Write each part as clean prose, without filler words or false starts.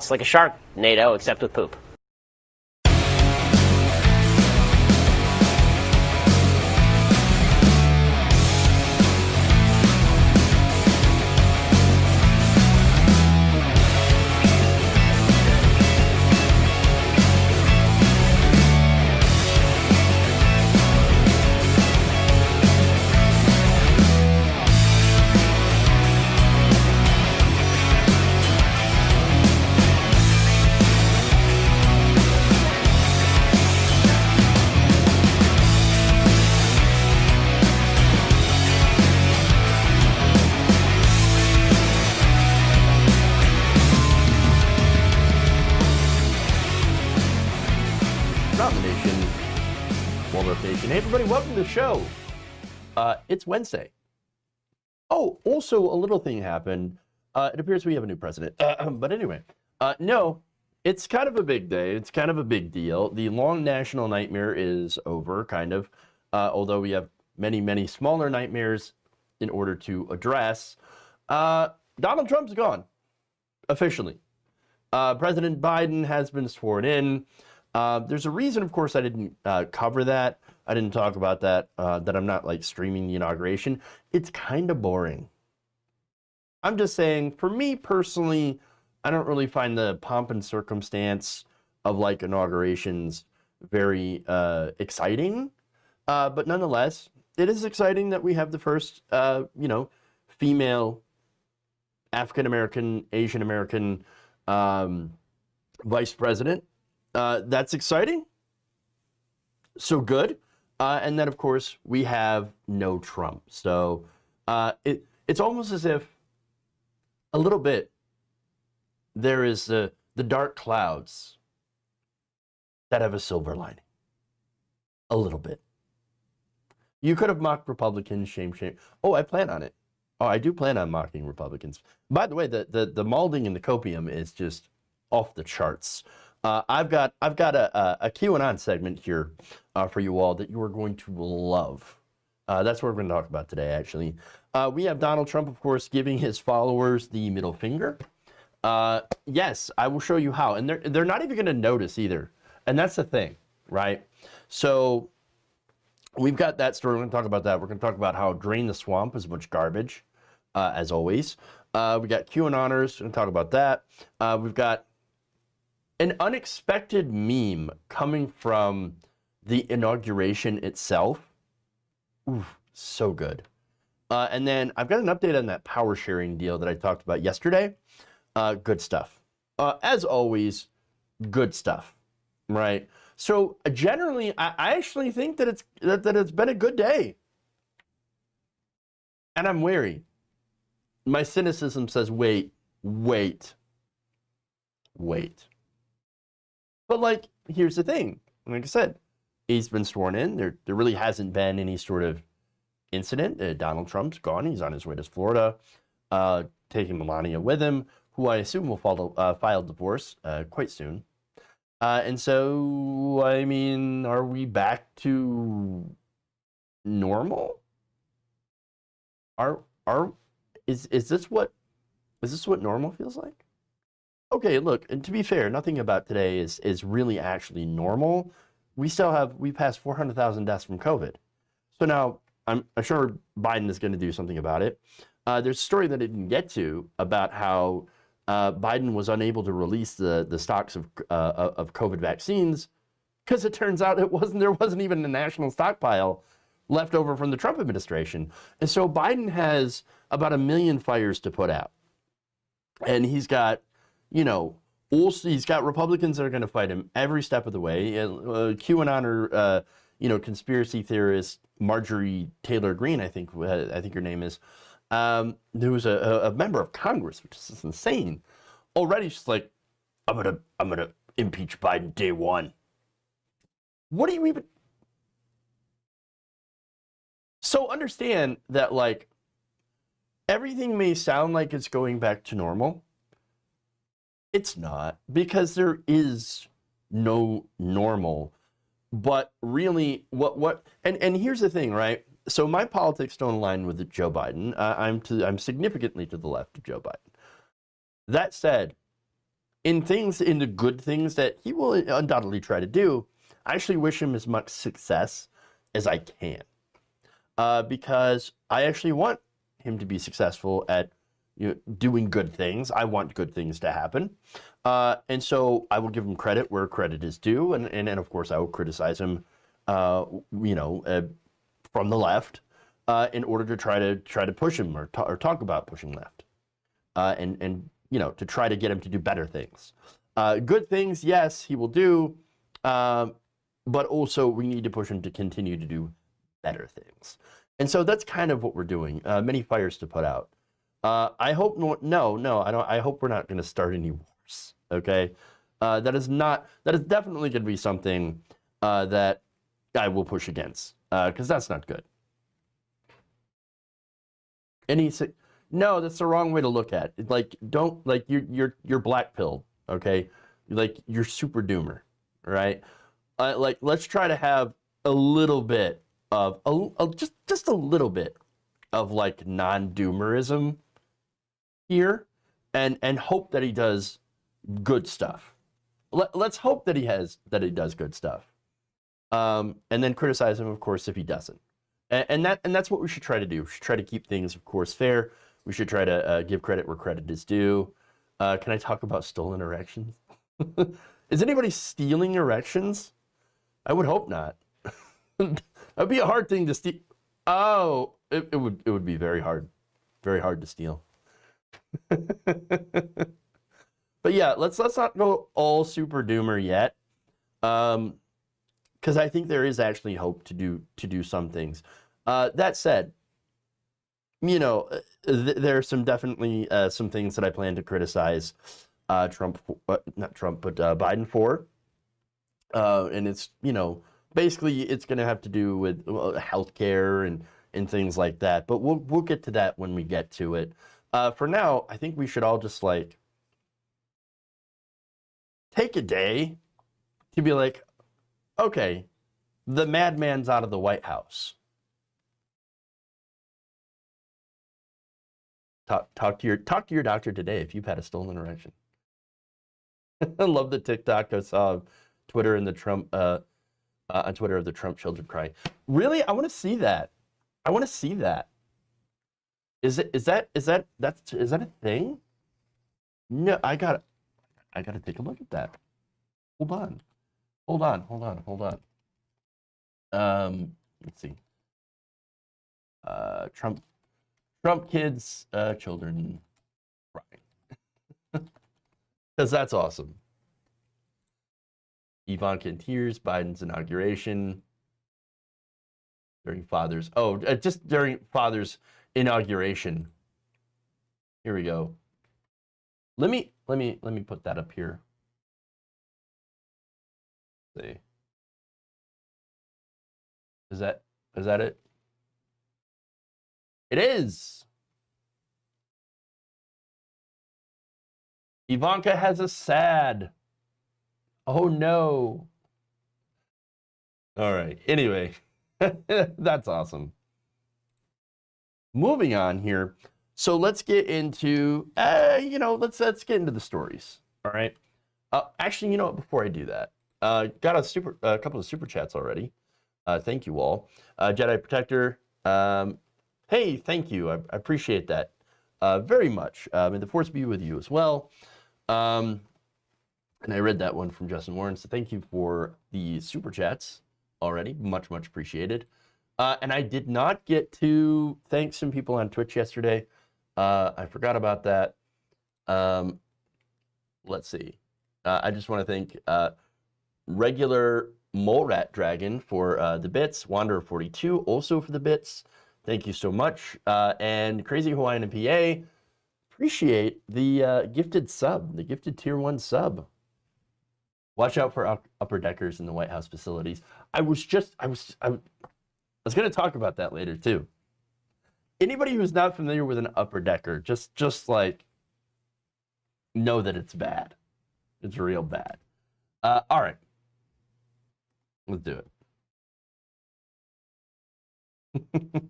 It's like a shark, NATO, except with poop. Hey everybody, welcome to the show. It's Wednesday. Oh, also a little thing happened. It appears we have a new president. But anyway, no, it's kind of a big day. It's kind of a big deal. The long national nightmare is over, kind of. Although we have many, many smaller nightmares in order to address. Donald Trump's gone, officially. President Biden has been sworn in. There's a reason, of course, I didn't cover that. I didn't talk about that, that I'm not like streaming the inauguration. It's kind of boring. I'm just saying, for me personally, I don't really find the pomp and circumstance of like inaugurations very exciting. But nonetheless, it is exciting that we have the first, female African-American, Asian-American vice president. That's exciting. So good. And then, of course, we have no Trump. So it's almost as if, a little bit, there is the dark clouds that have a silver lining. A little bit. You could have mocked Republicans, shame, shame. Oh, I plan on it. Oh, I do plan on mocking Republicans. By the way, the malding and the copium is just off the charts. I've got a QAnon segment here for you all that you are going to love. That's what we're going to talk about today, actually. We have Donald Trump, of course, giving his followers the middle finger. Yes, I will show you how. And they're not even going to notice either. And that's the thing, right? So we've got that story. We're going to talk about that. We're going to talk about how Drain the Swamp is a bunch of garbage, as always. We got QAnoners. We're going to talk about that. We've got an unexpected meme coming from the inauguration itself. Ooh, so good. And then I've got an update on that power sharing deal that I talked about yesterday. Good stuff. As always, good stuff, right? So generally, I actually think that it's been a good day. And I'm wary. My cynicism says, wait. But, like, here's the thing. Like I said, he's been sworn in. There really hasn't been any sort of incident. Donald Trump's gone. He's on his way to Florida, taking Melania with him, who I assume will file divorce quite soon. And so, I mean, are we back to normal? Is this what normal feels like? Okay, look, and to be fair, nothing about today is really actually normal. We passed 400,000 deaths from COVID. So now, I'm sure Biden is going to do something about it. There's a story that I didn't get to about how Biden was unable to release the stocks of COVID vaccines because it turns out there wasn't even a national stockpile left over from the Trump administration. And so Biden has about 1 million fires to put out. And he's got, he's got Republicans that are going to fight him every step of the way. QAnoner, conspiracy theorist Marjorie Taylor Greene, I think her name is, who was a member of Congress, which is just insane. Already, she's like, I'm gonna impeach Biden day one. What do you even? So understand that, like, everything may sound like it's going back to normal. It's not, because there is no normal. But really, and here's the thing, right? So my politics don't align with Joe Biden. I'm significantly to the left of Joe Biden. That said, in the good things that he will undoubtedly try to do, I actually wish him as much success as I can. Because I actually want him to be successful at doing good things. I want good things to happen. And so I will give him credit where credit is due. And of course, I will criticize him, from the left in order to try to push him or talk about pushing left. And to try to get him to do better things. Good things, yes, he will do. But also we need to push him to continue to do better things. And so that's kind of what we're doing. Many fires to put out. I hope I don't. I hope we're not going to start any wars. Okay, that is definitely going to be something that I will push against because that's not good. No, that's the wrong way to look at it. Like, don't you're black pilled. Okay, like you're super doomer, right? Like, let's try to have a little bit of just a little bit of like non-doomerism here, and hope that he does good stuff. Let's hope that he does good stuff, and then criticize him, of course, if he doesn't. And that's what we should try to do. We should try to keep things, of course, fair. We should try to give credit where credit is due. Can I talk about stolen erections? Is anybody stealing erections? I would hope not. That'd be a hard thing to steal. Oh, it would be very hard to steal. But yeah, let's not go all super doomer yet, because I think there is actually hope to do some things. That said, there are definitely some things that I plan to criticize not Trump, but Biden for, and it's basically it's going to have to do with healthcare and things like that. But we'll get to that when we get to it. For now, I think we should all just like take a day to be like, okay, the madman's out of the White House. Talk to your doctor today if you've had a stolen erection. I love the TikTok I saw Twitter and the Trump on Twitter of the Trump children crying. Really, I want to see that. I want to see that. Is that a thing? No, I gotta take a look at that. Hold on. Let's see. Trump kids, children crying. Because that's awesome. Ivanka in tears, Biden's inauguration. Just during Father's inauguration. Here we go. Let me put that up here. Let's see. Is that it? It is. Ivanka has a sad. Oh no. All right. Anyway, that's awesome. Moving on here. So let's get into let's get into the stories. All right. Actually, you know what? Before I do that, got a couple of super chats already. Thank you all. Jedi Protector. Hey, thank you. I appreciate that very much. May the force be with you as well. And I read that one from Justin Warren, so thank you for the super chats already. Much appreciated. And I did not get to thank some people on Twitch yesterday. I forgot about that. Let's see. I just want to thank regular Mole Rat Dragon for the bits, Wanderer42 also for the bits. Thank you so much. And Crazy Hawaiian and PA, appreciate the gifted sub, the gifted tier 1 sub. Watch out for upper deckers in the White House facilities. I was going to talk about that later too. Anybody who's not familiar with an upper decker, just like know that it's bad. It's real bad. All right. Let's do it.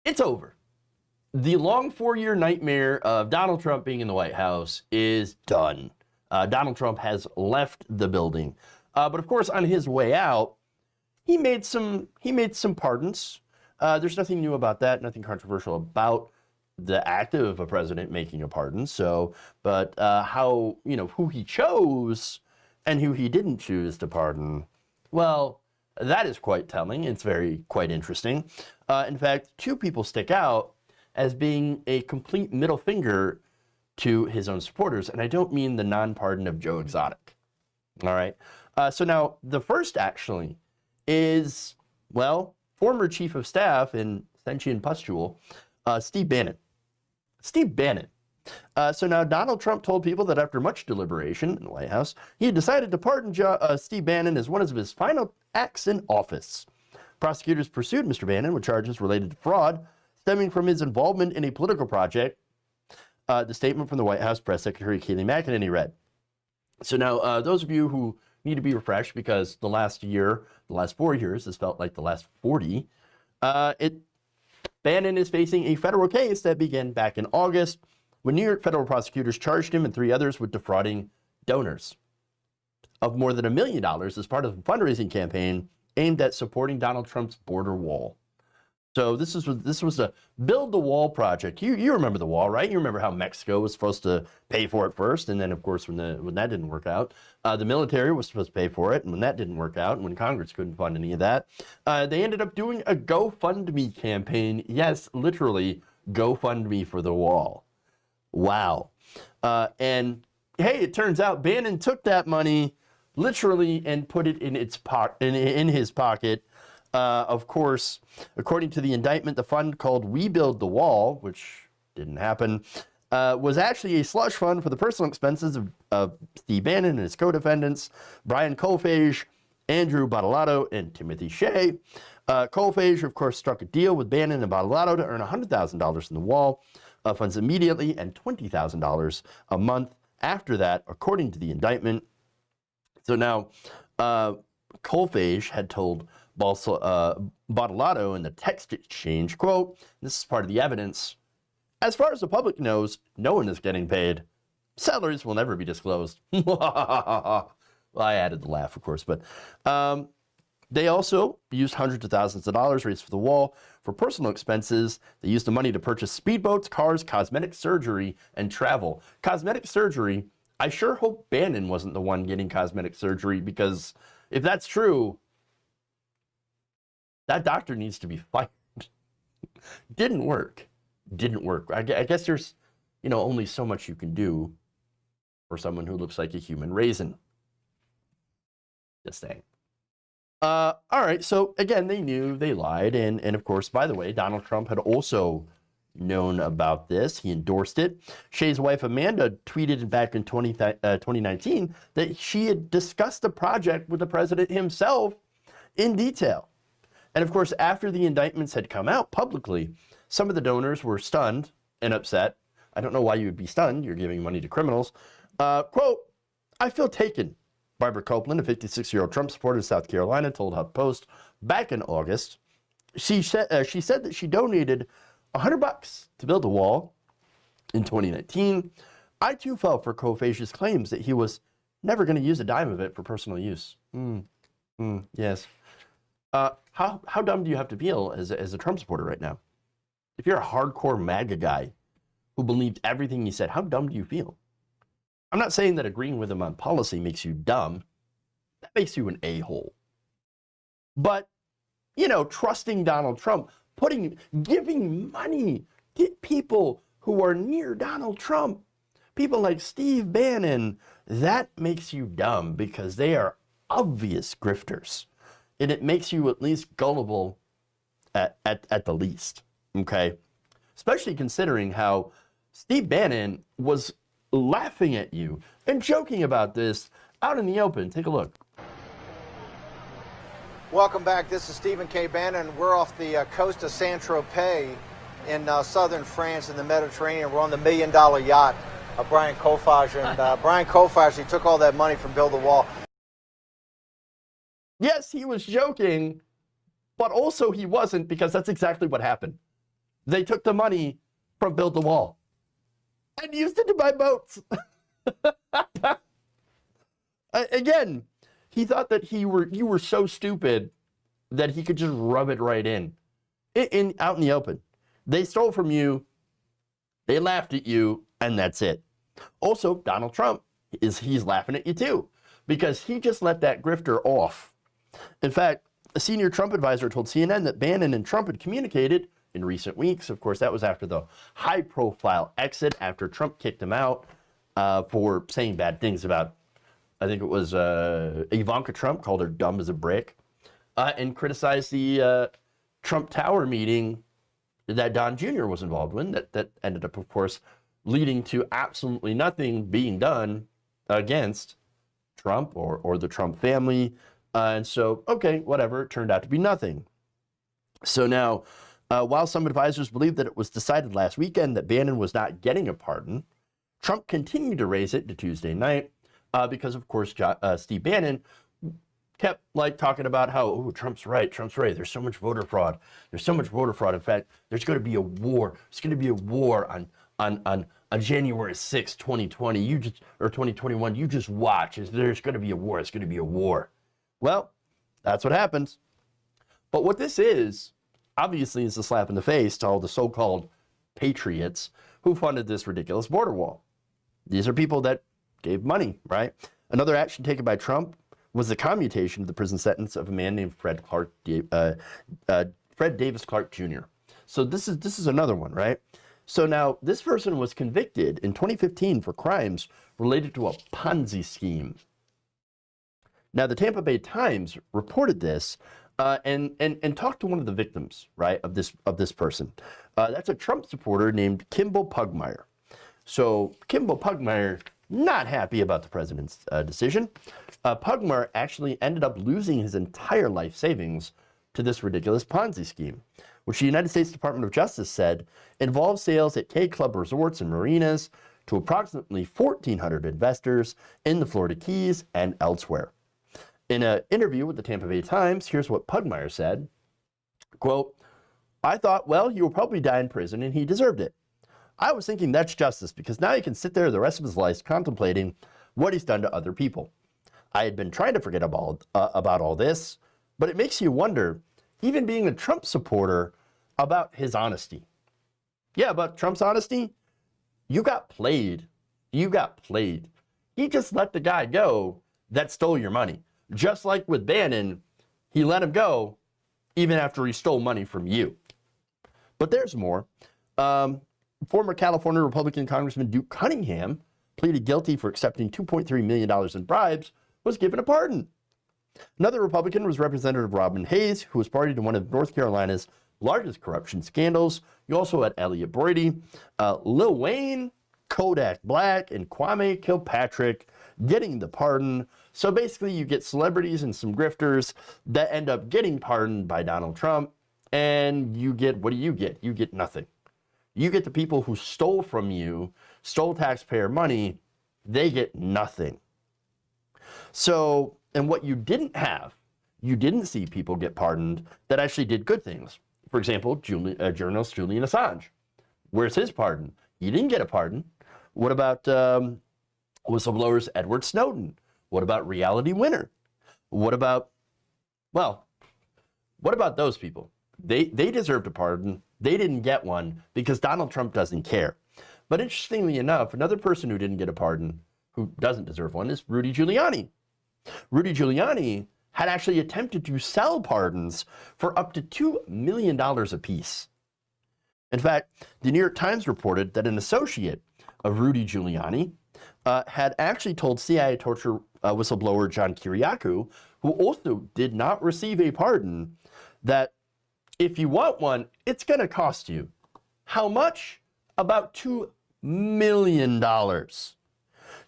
It's over. the long 4-year nightmare of Donald Trump being in the White House is done. Donald Trump has left the building. But of course, on his way out, he made some pardons. There's nothing new about that, nothing controversial about the act of a president making a pardon. So, but how, who he chose and who he didn't choose to pardon, well, that is quite telling. It's quite interesting. In fact, 2 people stick out as being a complete middle finger to his own supporters, and I don't mean the non-pardon of Joe Exotic. All right. So now the first actually is, well, former chief of staff in sentient pustule, Steve Bannon. Steve Bannon. So now Donald Trump told people that after much deliberation in the White House, he had decided to pardon Steve Bannon as one of his final acts in office. Prosecutors pursued Mr. Bannon with charges related to fraud stemming from his involvement in a political project. The statement from the White House Press Secretary Kayleigh McEnany read. So now those of you who need to be refreshed, because the last 4 years has felt like the last 40, Bannon is facing a federal case that began back in August when New York federal prosecutors charged him and 3 others with defrauding donors of more than $1 million as part of a fundraising campaign aimed at supporting Donald Trump's border wall. So this was a build the wall project. You remember the wall, right? You remember how Mexico was supposed to pay for it first, and then of course when that didn't work out, the military was supposed to pay for it, and when that didn't work out, and when Congress couldn't fund any of that, they ended up doing a GoFundMe campaign. Yes, literally GoFundMe for the wall. Wow. And hey, it turns out Bannon took that money literally and put it in his pocket. Of course, according to the indictment, the fund called We Build the Wall, which didn't happen, was actually a slush fund for the personal expenses of Steve Bannon and his co-defendants, Brian Kolfage, Andrew Bottolato, and Timothy Shea. Kolfage, of course, struck a deal with Bannon and Bottolato to earn $100,000 in the wall funds immediately and $20,000 a month after that, according to the indictment. So now, Kolfage had told Bottolato in the text exchange, quote, this is part of the evidence. As far as the public knows, no one is getting paid. Salaries will never be disclosed. Well, I added the laugh, of course, but they also used hundreds of thousands of dollars raised for the wall for personal expenses. They used the money to purchase speedboats, cars, cosmetic surgery, and travel. Cosmetic surgery, I sure hope Bannon wasn't the one getting cosmetic surgery, because if that's true, that doctor needs to be fired. Didn't work. I guess there's, only so much you can do for someone who looks like a human raisin. Just saying. All right, so again, they knew, they lied, and of course, by the way, Donald Trump had also known about this. He endorsed it. Shea's wife, Amanda, tweeted back in 2019 that she had discussed the project with the president himself in detail. And of course, after the indictments had come out publicly, some of the donors were stunned and upset. I don't know why you would be stunned. You're giving money to criminals. Quote, I feel taken. Barbara Copeland, a 56-year-old Trump supporter in South Carolina, told HuffPost back in August. She said that she donated $100 to build a wall in 2019. I too fell for Kolfage's claims that he was never going to use a dime of it for personal use. Yes. How dumb do you have to feel as a Trump supporter right now? If you're a hardcore MAGA guy who believed everything he said, how dumb do you feel? I'm not saying that agreeing with him on policy makes you dumb. That makes you an a-hole. But, trusting Donald Trump, giving money to people who are near Donald Trump, people like Steve Bannon, that makes you dumb, because they are obvious grifters. And it makes you at least gullible at the least, okay? Especially considering how Steve Bannon was laughing at you and joking about this out in the open. Take a look. Welcome back. This is Stephen K. Bannon. We're off the coast of Saint-Tropez in southern France in the Mediterranean. We're on the $1 million yacht of Brian Kolfage. And Brian Kolfage, he took all that money from Build the Wall. Yes, he was joking, but also he wasn't, because that's exactly what happened. They took the money Trump built the wall and used it to buy boats. Again, he thought that you were so stupid that he could just rub it right in out in the open. They stole from you, they laughed at you, and that's it. Also, Donald Trump, he's laughing at you too, because he just let that grifter off. In fact, a senior Trump advisor told CNN that Bannon and Trump had communicated in recent weeks. Of course, that was after the high-profile exit after Trump kicked him out for saying bad things about, I think it was Ivanka Trump, called her dumb as a brick, and criticized the Trump Tower meeting that Don Jr. was involved in, that ended up, of course, leading to absolutely nothing being done against Trump or the Trump family. And so, okay, whatever, it turned out to be nothing. So now, while some advisors believe that it was decided last weekend that Bannon was not getting a pardon, Trump continued to raise it to Tuesday night because, of course, Steve Bannon kept talking about how, oh, Trump's right. There's so much voter fraud. In fact, there's going to be a war. There's going to be a war on January 6, 2020. Or 2021. You just watch. There's going to be a war. It's going to be a war. Well, that's what happens. But what this is, obviously, is a slap in the face to all the so-called patriots who funded this ridiculous border wall. These are people that gave money, right? Another action taken by Trump was the commutation of the prison sentence of a man named Fred Davis Clark Jr. So this is another one, right? So now this person was convicted in 2015 for crimes related to a Ponzi scheme. Now the Tampa Bay Times reported this and talked to one of the victims, right, of this person. That's a Trump supporter named Kimball Pugmire. So Kimball Pugmire, not happy about the president's decision. Pugmire actually ended up losing his entire life savings to this ridiculous Ponzi scheme, which the United States Department of Justice said involved sales at K-Club resorts and marinas to approximately 1,400 investors in the Florida Keys and elsewhere. In an interview with the Tampa Bay Times, here's what Pugmire said, quote, "I thought, well, he will probably die in prison and he deserved it. I was thinking that's justice because now he can sit there the rest of his life contemplating what he's done to other people. I had been trying to forget about all this, but it makes you wonder, even being a Trump supporter, about his honesty." Yeah, about Trump's honesty? You got played. You got played. He just let the guy go that stole your money. Just like with Bannon, he let him go even after he stole money from you. But there's more. Former California Republican Congressman Duke Cunningham pleaded guilty for accepting $2.3 million in bribes, was given a pardon. Another Republican was Representative Robin Hayes, who was party to one of North Carolina's largest corruption scandals. You also had Elliot Brody, Lil Wayne, Kodak Black, and Kwame Kilpatrick getting the pardon. So basically you get celebrities and some grifters that end up getting pardoned by Donald Trump, and you get, what do? You get nothing. You get the people who stole from you, stole taxpayer money, they get nothing. So, and what you didn't have, you didn't see people get pardoned that actually did good things. For example, journalist Julian Assange. Where's his pardon? He didn't get a pardon. What about whistleblowers Edward Snowden? What about Reality Winner? What about, well, what about those people? They deserved a pardon. They didn't get one because Donald Trump doesn't care. But interestingly enough, another person who didn't get a pardon, who doesn't deserve one, is Rudy Giuliani. Rudy Giuliani had actually attempted to sell pardons for up to $2 million apiece. In fact, the New York Times reported that an associate of Rudy Giuliani had actually told CIA torture whistleblower John Kiriakou, who also did not receive a pardon, that if you want one, it's going to cost you. How much? About $2 million.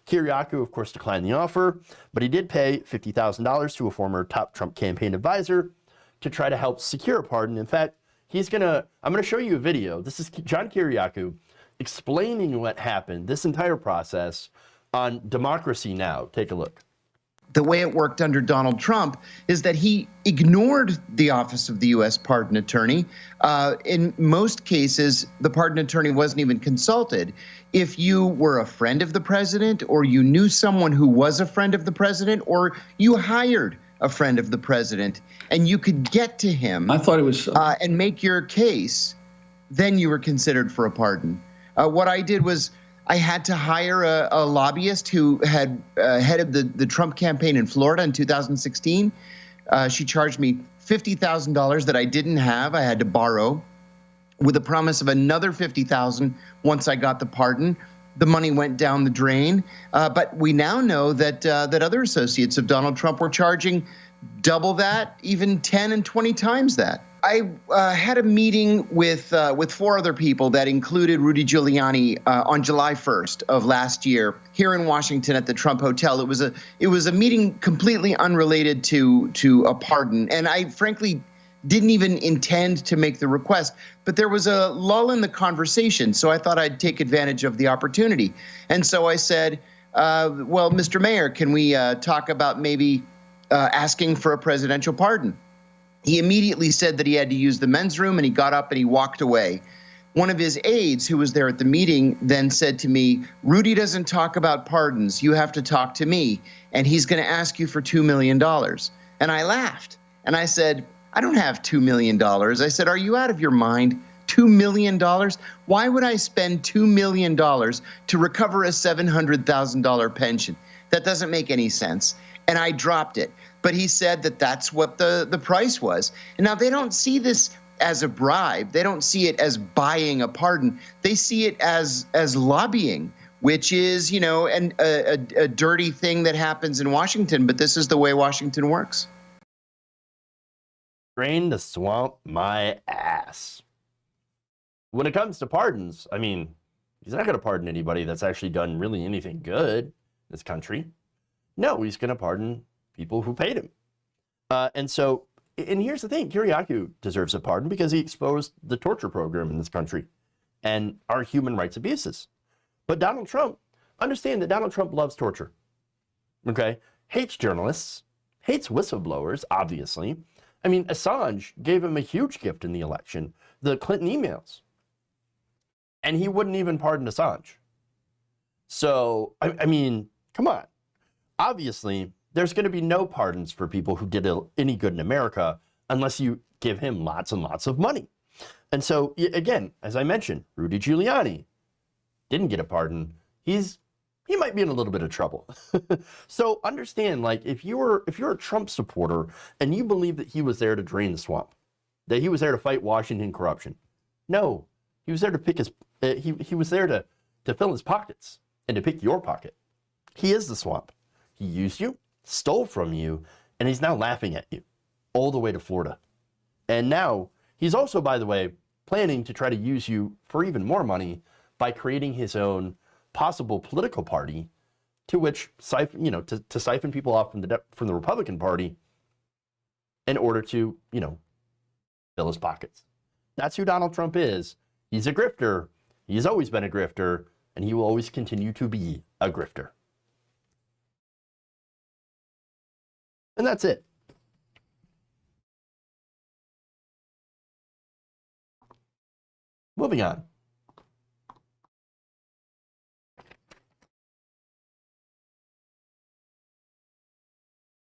Kiriakou, of course, declined the offer, but he did pay $50,000 to a former top Trump campaign advisor to try to help secure a pardon. In fact, I'm going to show you a video. This is John Kiriakou explaining what happened, this entire process, on Democracy Now! Take a look. the way it worked under Donald Trump is that he ignored the office of the U.S. pardon attorney. In most cases, the pardon attorney wasn't even consulted. If you were a friend of the president, or you knew someone who was a friend of the president, or you hired a friend of the president, and you could get to him, I thought it was and make your case, then you were considered for a pardon. What I did was, I had to hire a lobbyist who had headed the Trump campaign in Florida in 2016. She charged me $50,000 that I didn't have. I had to borrow, with a promise of another $50,000 once I got the pardon. The money went down the drain. But we now know that that other associates of Donald Trump were charging double that, even 10 and 20 times that. I had a meeting with 4 other people that included Rudy Giuliani on July 1st of last year here in Washington at the Trump Hotel. It was a meeting completely unrelated to a pardon, and I frankly didn't even intend to make the request, but there was a lull in the conversation, so I thought I'd take advantage of the opportunity. And so I said, well, Mr. Mayor, can we talk about maybe asking for a presidential pardon? He immediately said that he had to use the men's room, and he got up and he walked away. One of his aides who was there at the meeting then said to me, Rudy doesn't talk about pardons. You have to talk to me, and he's going to ask you for $2 million. And I laughed, and I said, I don't have $2 million. I said, are you out of your mind? $2 million? Why would I spend $2 million to recover a $700,000 pension? That doesn't make any sense. And I dropped it. But he said that that's what the price was. And now they don't see this as a bribe. They don't see it as buying a pardon. They see it as lobbying, which is, you know, a dirty thing that happens in Washington. But this is the way Washington works. Drain the swamp my ass. When it comes to pardons, I mean, he's not going to pardon anybody that's actually done really anything good in this country. No, he's going to pardon people who paid him. And here's the thing, Kiriakou deserves a pardon because he exposed the torture program in this country and our human rights abuses. But Donald Trump, understand that Donald Trump loves torture, okay? Hates journalists, hates whistleblowers, obviously. I mean, Assange gave him a huge gift in the election, the Clinton emails. And he wouldn't even pardon Assange. So, I mean, come on. Obviously, there's going to be no pardons for people who did any good in America unless you give him lots and lots of money. And so, again, as I mentioned, Rudy Giuliani didn't get a pardon. He might be in a little bit of trouble. So understand, like, if you're a Trump supporter and you believe that he was there to drain the swamp, that he was there to fight Washington corruption, no, he was there to pick his. He was there to fill his pockets and to pick your pocket. He is the swamp. He used you, stole from you, and he's now laughing at you all the way to Florida. And now he's also, by the way, planning to try to use you for even more money by creating his own possible political party to which to siphon people off from the Republican Party in order to, fill his pockets. That's who Donald Trump is. He's a grifter. He's always been a grifter, and he will always continue to be a grifter. And that's it. Moving on.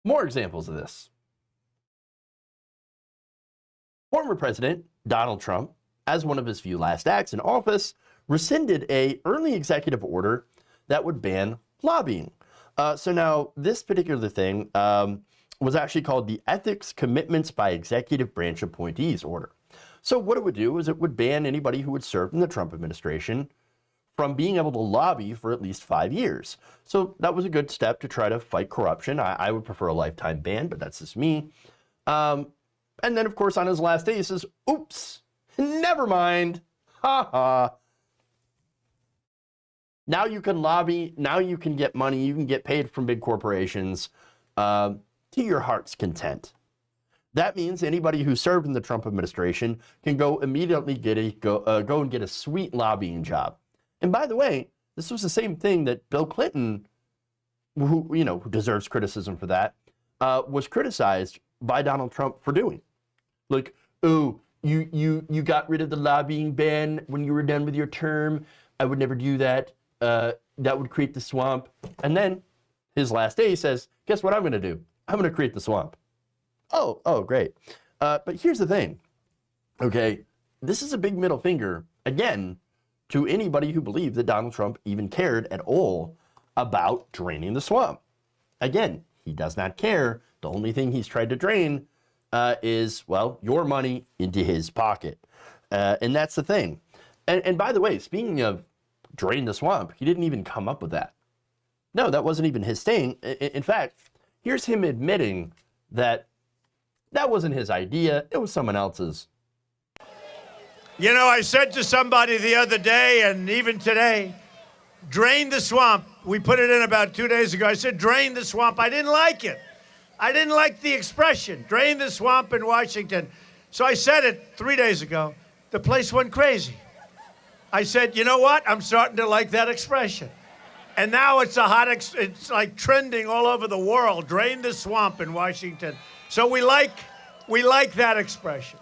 More examples of this. Former President Donald Trump, as one of his few last acts in office, rescinded an early executive order that would ban lobbying. So now this particular thing was actually called the Ethics Commitments by Executive Branch Appointees Order. So what it would do is it would ban anybody who had served in the Trump administration from being able to lobby for at least 5 years. So that was a good step to try to fight corruption. I would prefer a lifetime ban, but that's just me. And then, of course, on his last day, he says, oops, never mind. Ha ha. Now you can lobby. Now you can get money. You can get paid from big corporations to your heart's content. That means anybody who served in the Trump administration can go immediately go and get a sweet lobbying job. And by the way, this was the same thing that Bill Clinton who who deserves criticism for that, was criticized by Donald Trump for doing. Like, oh, you got rid of the lobbying ban when you were done with your term. I would never do that. That would create the swamp. And then his last day, he says, guess what I'm going to do? I'm going to create the swamp. Oh, great. But here's the thing. Okay, this is a big middle finger, again, to anybody who believed that Donald Trump even cared at all about draining the swamp. Again, he does not care. The only thing he's tried to drain is, well, your money into his pocket. And that's the thing. And by the way, speaking of drain the swamp, he didn't even come up with that. No, that wasn't even his thing. In fact, here's him admitting that that wasn't his idea. It was someone else's. You know, I said to somebody the other day, and even today, drain the swamp. We put it in about 2 days ago. I said, drain the swamp. I didn't like it. I didn't like the expression, drain the swamp in Washington. So I said it 3 days ago. The place went crazy. I said, you know what? I'm starting to like that expression. And now it's it's like trending all over the world. Drain the swamp in Washington. So we like that expression.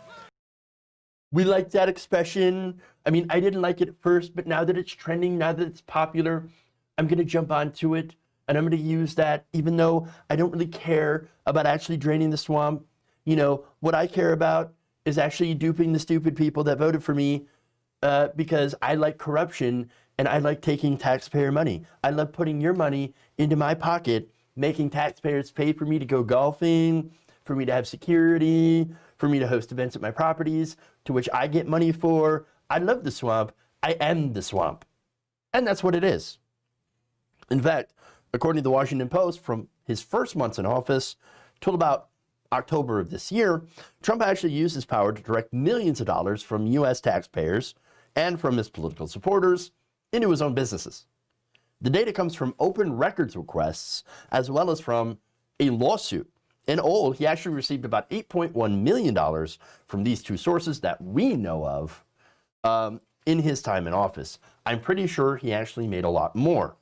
We like that expression. I mean, I didn't like it at first, but now that it's trending, now that it's popular, I'm going to jump onto it, and I'm going to use that, even though I don't really care about actually draining the swamp. You know, what I care about is actually duping the stupid people that voted for me, because I like corruption, and I like taking taxpayer money. I love putting your money into my pocket, making taxpayers pay for me to go golfing, for me to have security, for me to host events at my properties, to which I get money for. I love the swamp. I am the swamp. And that's what it is. In fact, according to the Washington Post, from his first months in office till about October of this year, Trump actually used his power to direct millions of dollars from U.S. taxpayers and from his political supporters into his own businesses. The data comes from open records requests as well as from a lawsuit. In all, he actually received about $8.1 million from these two sources that we know of in his time in office. I'm pretty sure he actually made a lot more.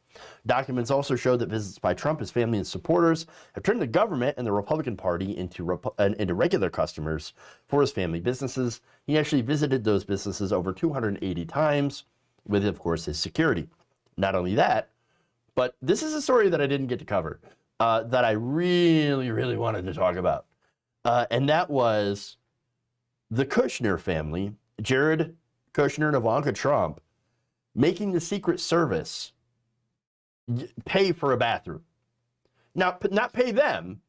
Documents also show that visits by Trump, his family, and supporters have turned the government and the Republican Party into regular customers for his family businesses. He actually visited those businesses over 280 times with, of course, his security. Not only that, but this is a story that I didn't get to cover that I really, really wanted to talk about. And that was the Kushner family, Jared Kushner and Ivanka Trump, making the Secret Service pay for a bathroom. Now, not pay them,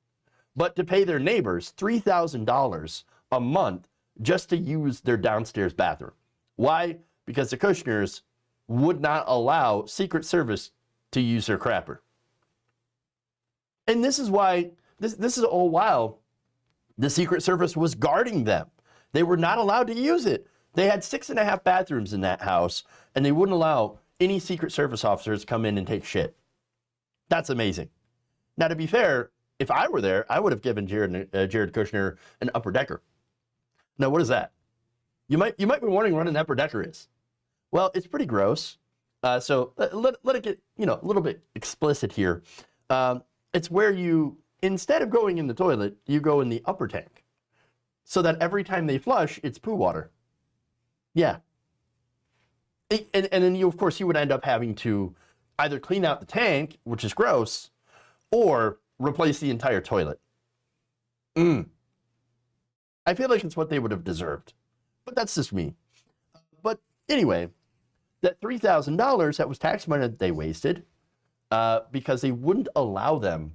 but to pay their neighbors $3,000 a month just to use their downstairs bathroom. Why? Because the Kushners would not allow Secret Service to use their crapper. And this is why, this is all while the Secret Service was guarding them. They were not allowed to use it. They had 6.5 bathrooms in that house, and they wouldn't allow any Secret Service officers to come in and take shit. That's amazing. Now, to be fair, if I were there, I would have given Jared Kushner an upper decker. Now, what is that? You might be wondering what an upper decker is. Well, it's pretty gross. So let it get a little bit explicit here. It's where you, instead of going in the toilet, you go in the upper tank, so that every time they flush, it's poo water. Yeah. And then of course, you would end up having to either clean out the tank, which is gross, or replace the entire toilet. I feel like it's what they would have deserved, but that's just me. But anyway, that $3,000, that was tax money that they wasted because they wouldn't allow them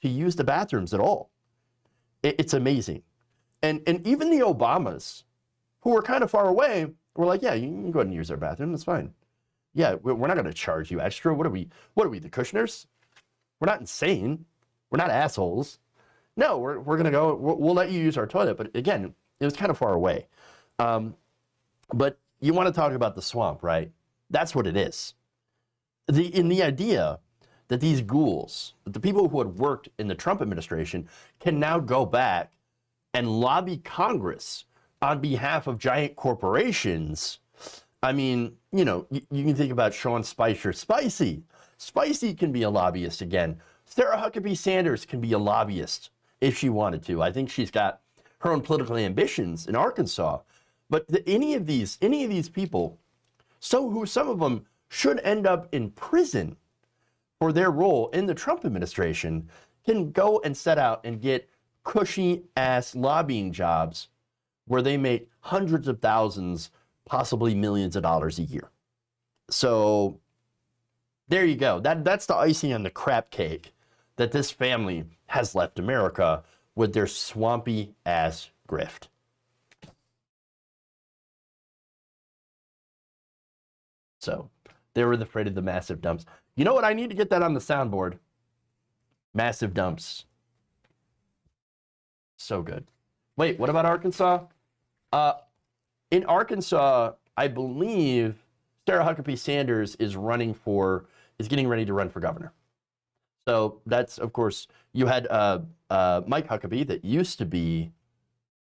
to use the bathrooms at all. It's amazing. And even the Obamas, who were kind of far away, were like, yeah, you can go ahead and use our bathroom, that's fine. Yeah, we're not going to charge you extra. What are we, the Kushners? We're not insane. We're not assholes. No, we're going to go, we'll let you use our toilet. But again, it was kind of far away. But you want to talk about the swamp, right? That's what it is. The idea that these ghouls, that the people who had worked in the Trump administration, can now go back and lobby Congress on behalf of giant corporations. I mean, you can think about Sean Spicer. Spicy can be a lobbyist again Sarah Huckabee Sanders can be a lobbyist if she wanted to. I think she's got her own political ambitions in Arkansas. But any of these people, some of them should end up in prison for their role in the Trump administration, can go and set out and get cushy ass lobbying jobs where they make hundreds of thousands, possibly millions of dollars a year. So there you go. That's the icing on the crap cake that this family has left America with their swampy ass grift. So they were afraid of the massive dumps. You know what? I need to get that on the soundboard. Massive dumps. So good. Wait, what about Arkansas? In Arkansas, I believe Sarah Huckabee Sanders is getting ready to run for governor. So that's, of course, you had Mike Huckabee that used to be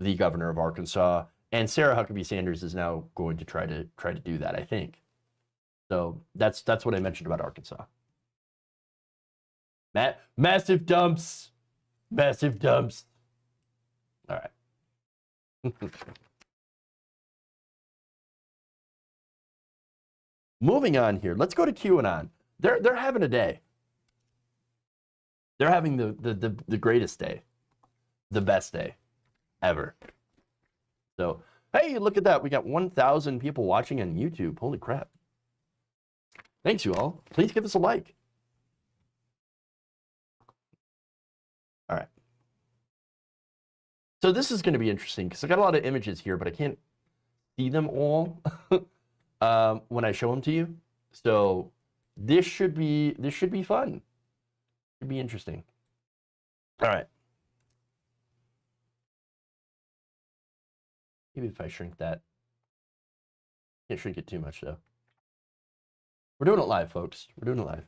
the governor of Arkansas, and Sarah Huckabee Sanders is now going to try to do that, I think. So that's what I mentioned about Arkansas. Massive dumps. Massive dumps. All right. Moving on here. Let's go to QAnon. They're having a day. They're having the greatest day. The best day ever. So, hey, look at that. We got 1,000 people watching on YouTube. Holy crap. Thanks, you all. Please give us a like. All right. So this is going to be interesting because I got a lot of images here, but I can't see them all when I show them to you. So this should be fun. Should be interesting. All right. Maybe if I shrink that. Can't shrink it too much though. We're doing it live, folks. We're doing it live.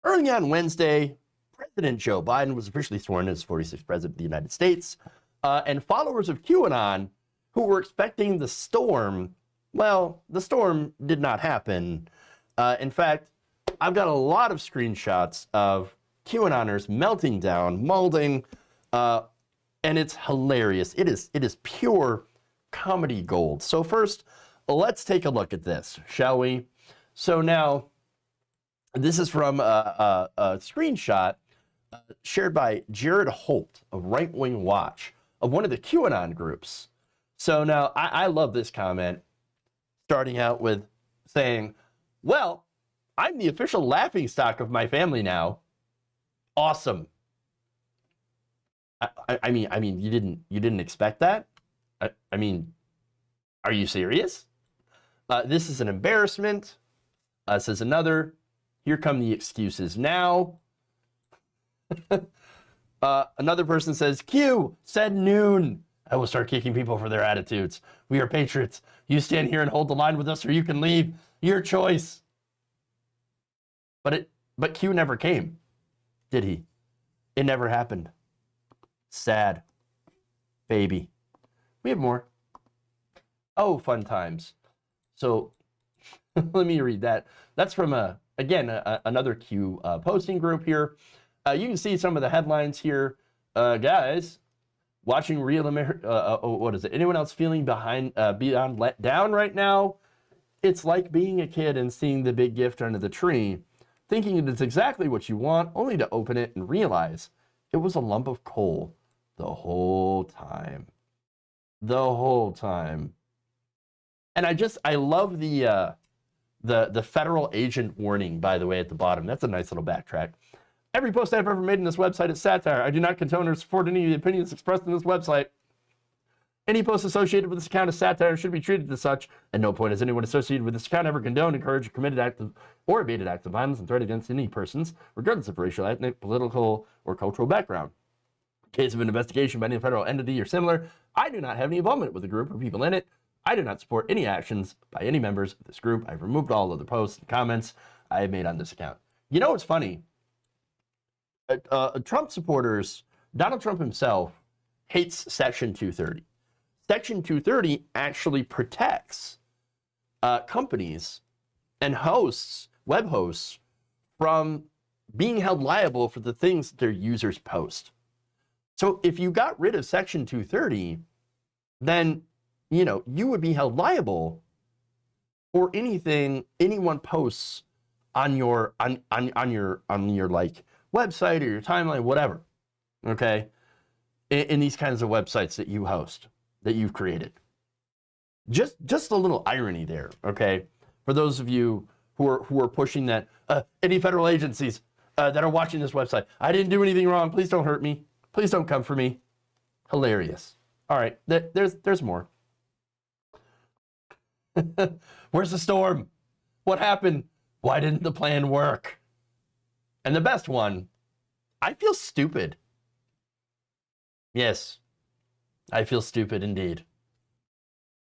Early on Wednesday, President Joe Biden was officially sworn as 46th President of the United States. And followers of QAnon who were expecting the storm, well, the storm did not happen. In fact, I've got a lot of screenshots of QAnoners melting down, molding, and it's hilarious. It is pure comedy gold. So first, let's take a look at this, shall we? So now, this is from a screenshot shared by Jared Holt of Right Wing Watch of one of the QAnon groups. So now, I love this comment, starting out with saying, well, I'm the official laughingstock of my family now. Awesome. I mean, you didn't expect that? I mean, are you serious? This is an embarrassment. Says another. Here come the excuses now. Another person says, Q said noon. I will start kicking people for their attitudes. We are patriots. You stand here and hold the line with us or you can leave. Your choice. But Q never came, did he? It never happened. Sad. Baby. We have more. Oh, fun times. So let me read that. That's from, another Q posting group here. You can see some of the headlines here. Guys, watching Real America, what is it? Anyone else feeling beyond let down right now? It's like being a kid and seeing the big gift under the tree, thinking it is exactly what you want, only to open it and realize it was a lump of coal the whole time. The whole time. And I love the federal agent warning, by the way, at the bottom. That's a nice little backtrack. Every post I've ever made in this website is satire. I do not condone or support any of the opinions expressed in this website. Any post associated with this account is satire and should be treated as such. At no point has anyone associated with this account ever condoned, encouraged, or committed act of, or abated acts of violence and threat against any persons, regardless of racial, ethnic, political, or cultural background. In case of an investigation by any federal entity or similar, I do not have any involvement with the group or people in it. I do not support any actions by any members of this group. I've removed all other posts and comments I have made on this account. You know what's funny? Trump supporters, Donald Trump himself, hates Section 230. Section 230 actually protects companies and hosts, web hosts, from being held liable for the things that their users post. So if you got rid of Section 230, then, you know, you would be held liable for anything anyone posts on your on your like website or your timeline, whatever. Okay, in these kinds of websites that you host, that you've created. Just a little irony there. Okay, for those of you who are pushing that, any federal agencies that are watching this website, I didn't do anything wrong. Please don't hurt me. Please don't come for me. Hilarious. All right, there's more. Where's the storm? What happened? Why didn't the plan work? And the best one, I feel stupid. Yes, I feel stupid indeed.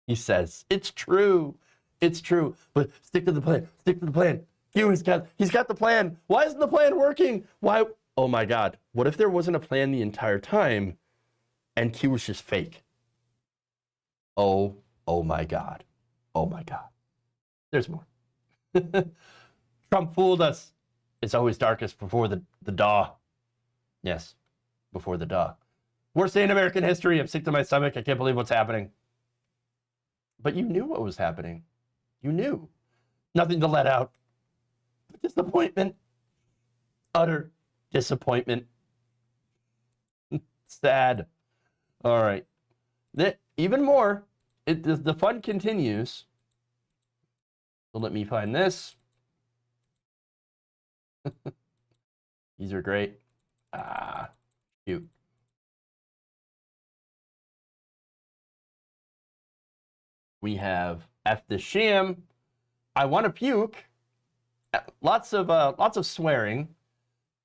He says, it's true. It's true. But stick to the plan. Stick to the plan. He's got the plan. Why isn't the plan working? Why? Oh my God. What if there wasn't a plan the entire time and Q was just fake? Oh my God. Oh my God. There's more. Trump fooled us. It's always darkest before the dawn. Yes, before the dawn. Worst day in American history. I'm sick to my stomach. I can't believe what's happening. But you knew what was happening. You knew. Nothing to let out. Disappointment. Utter disappointment. Sad. All right. Even more. The fun continues. So let me find this. These are great. Cute. We have F the sham. I want to puke. Lots of swearing,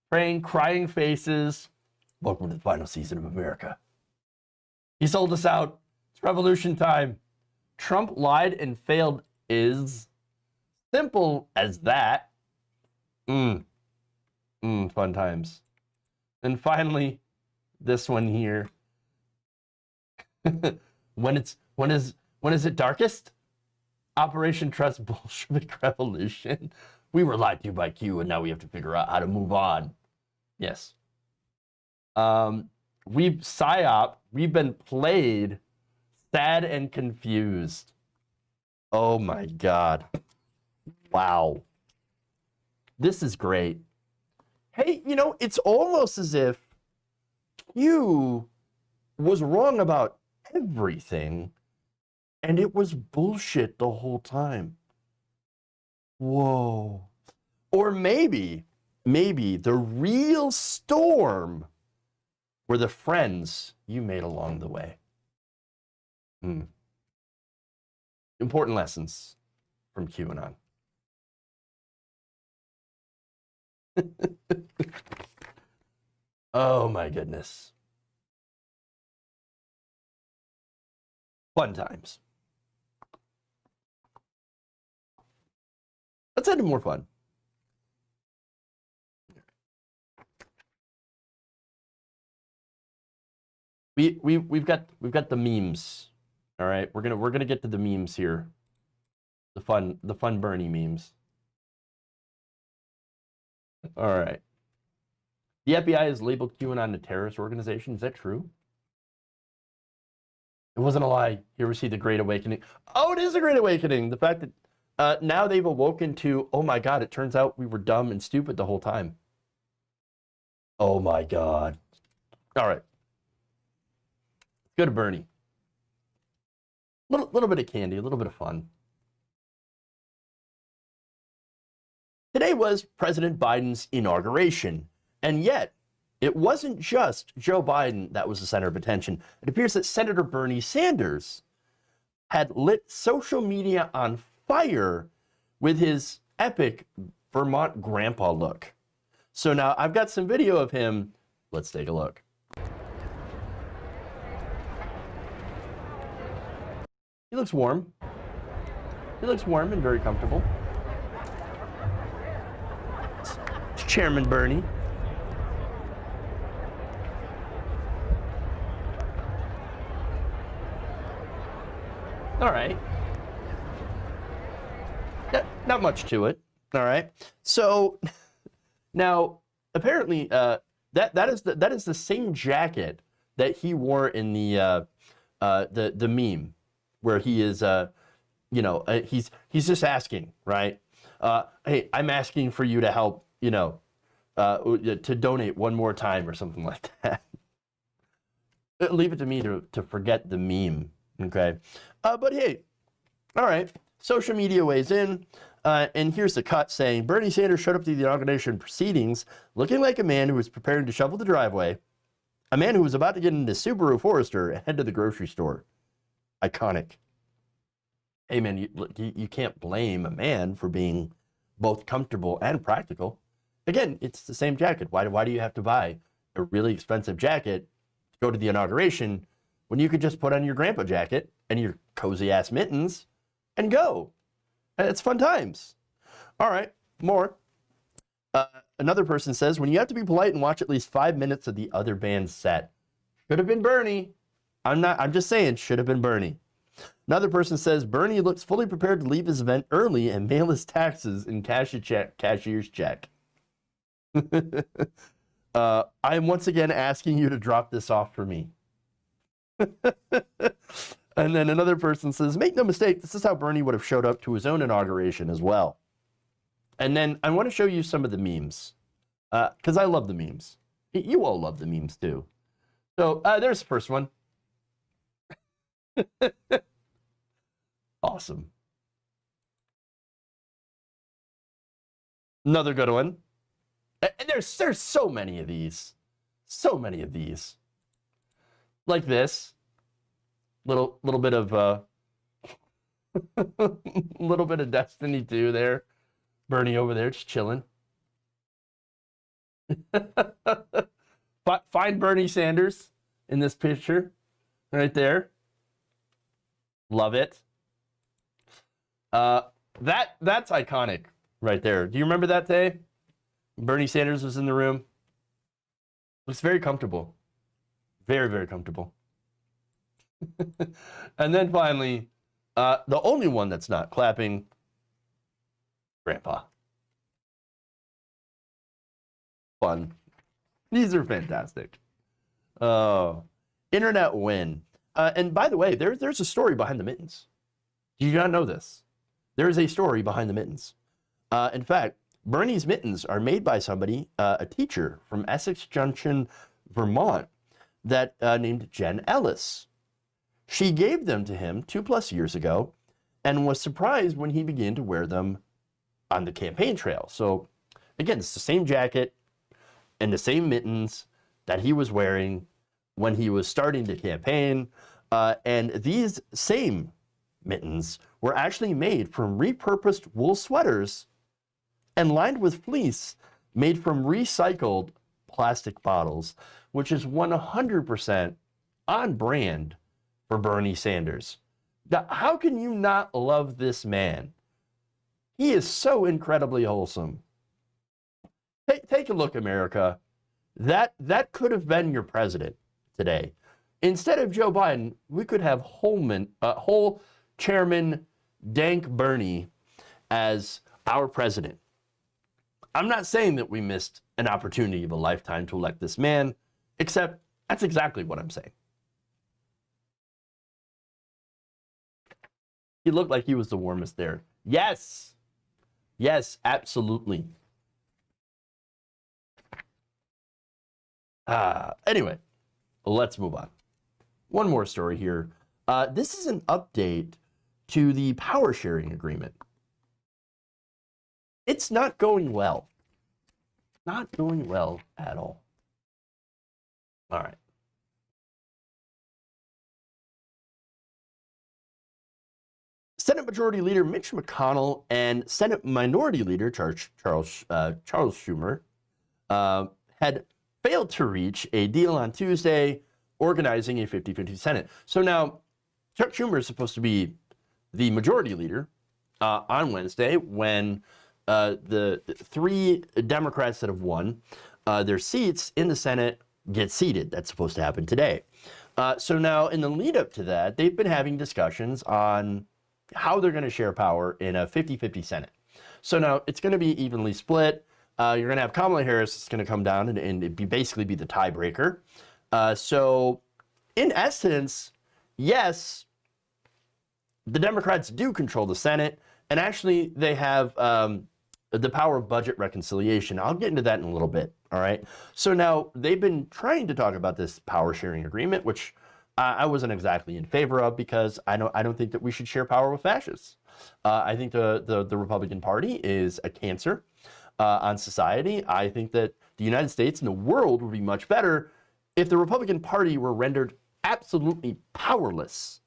praying, crying faces. Welcome to the final season of America. He sold us out. It's revolution time. Trump lied and failed is simple as that. Fun times. And finally, this one here. When is it darkest? Operation Trust Bolshevik Revolution. We were lied to by Q, and now we have to figure out how to move on. Yes. We've been played, sad and confused. Oh my God. Wow. This is great. Hey, you know, it's almost as if Q was wrong about everything, and it was bullshit the whole time. Whoa. Or maybe the real storm were the friends you made along the way. Important lessons from QAnon. Oh my goodness. Fun times. Let's head to more fun. We've got the memes. All right, we're gonna get to the memes here. The fun Bernie memes. All right. The FBI has labeled QAnon a terrorist organization. Is that true? It wasn't a lie. You ever see The Great Awakening? Oh, it is a Great Awakening. The fact that now they've awoken to, oh my God, it turns out we were dumb and stupid the whole time. Oh my God. All right. Let's go to Bernie. Little bit of candy, a little bit of fun. Today was President Biden's inauguration, and yet it wasn't just Joe Biden that was the center of attention. It appears that Senator Bernie Sanders had lit social media on fire with his epic Vermont grandpa look. So now I've got some video of him. Let's take a look. He looks warm. He looks warm and very comfortable. It's Chairman Bernie. All right. Not much to it. All right. So Now, apparently, that is the same jacket that he wore in the meme, where he is, he's just asking, right? Hey, I'm asking for you to help, to donate one more time or something like that. Leave it to me to forget the meme, okay? But hey, all right, social media weighs in, and here's the cut saying, Bernie Sanders showed up to the inauguration proceedings looking like a man who was preparing to shovel the driveway, a man who was about to get into Subaru Forester and head to the grocery store. Iconic. Hey man, you can't blame a man for being both comfortable and practical. Again, it's the same jacket. Why do you have to buy a really expensive jacket to go to the inauguration when you could just put on your grandpa jacket and your cozy ass mittens and go? It's fun times. All right, more. Another person says, when you have to be polite and watch at least 5 minutes of the other band's set, should have been Bernie. I'm just saying, should have been Bernie. Another person says, Bernie looks fully prepared to leave his event early and mail his taxes in cashier's check. I am once again asking you to drop this off for me. And then another person says, make no mistake, this is how Bernie would have showed up to his own inauguration as well. And then I want to show you some of the memes, because I love the memes. You all love the memes too. So there's the first one. Awesome. Another good one. And there's so many of these. So many of these. Like this. Little bit of little bit of Destiny 2 there. Bernie over there just chilling. Find Bernie Sanders in this picture right there. Love it. That's iconic right there. Do you remember that day? Bernie Sanders was in the room. Looks very comfortable. Very, very comfortable. And then finally, the only one that's not clapping, Grandpa. Fun. These are fantastic. Internet win. And by the way, there's a story behind the mittens. Do you not know this? There is a story behind the mittens. In fact, Bernie's mittens are made by somebody, a teacher from Essex Junction, Vermont, that named Jen Ellis. She gave them to him 2+ years ago and was surprised when he began to wear them on the campaign trail. So again, it's the same jacket and the same mittens that he was wearing when he was starting the campaign. And these same mittens were actually made from repurposed wool sweaters and lined with fleece made from recycled plastic bottles, which is 100% on brand for Bernie Sanders. Now, how can you not love this man? He is so incredibly wholesome. Take a look, America. That could have been your president today. Instead of Joe Biden, we could have whole Chairman Dank Bernie as our president. I'm not saying that we missed an opportunity of a lifetime to elect this man, except that's exactly what I'm saying. He looked like he was the warmest there. Yes. Yes, absolutely. Anyway, let's move on. One more story here. This is an update to the power sharing agreement. It's not going well. Not going well at all. All right. Senate Majority Leader Mitch McConnell and Senate Minority Leader Charles Schumer had failed to reach a deal on Tuesday, organizing a 50-50 Senate. So now, Chuck Schumer is supposed to be the Majority Leader on Wednesday when the 3 Democrats that have won their seats in the Senate get seated. That's supposed to happen today. So now, in the lead up to that, they've been having discussions on how they're going to share power in a 50-50 Senate. So now it's going to be evenly split. You're going to have Kamala Harris that's going to come down and basically be the tiebreaker. So, in essence, yes, the Democrats do control the Senate, and actually they have the power of budget reconciliation. I'll get into that in a little bit, all right? So now they've been trying to talk about this power sharing agreement, which I wasn't exactly in favor of because I don't think that we should share power with fascists. I think the Republican Party is a cancer on society. I think that the United States and the world would be much better if the Republican Party were rendered absolutely powerless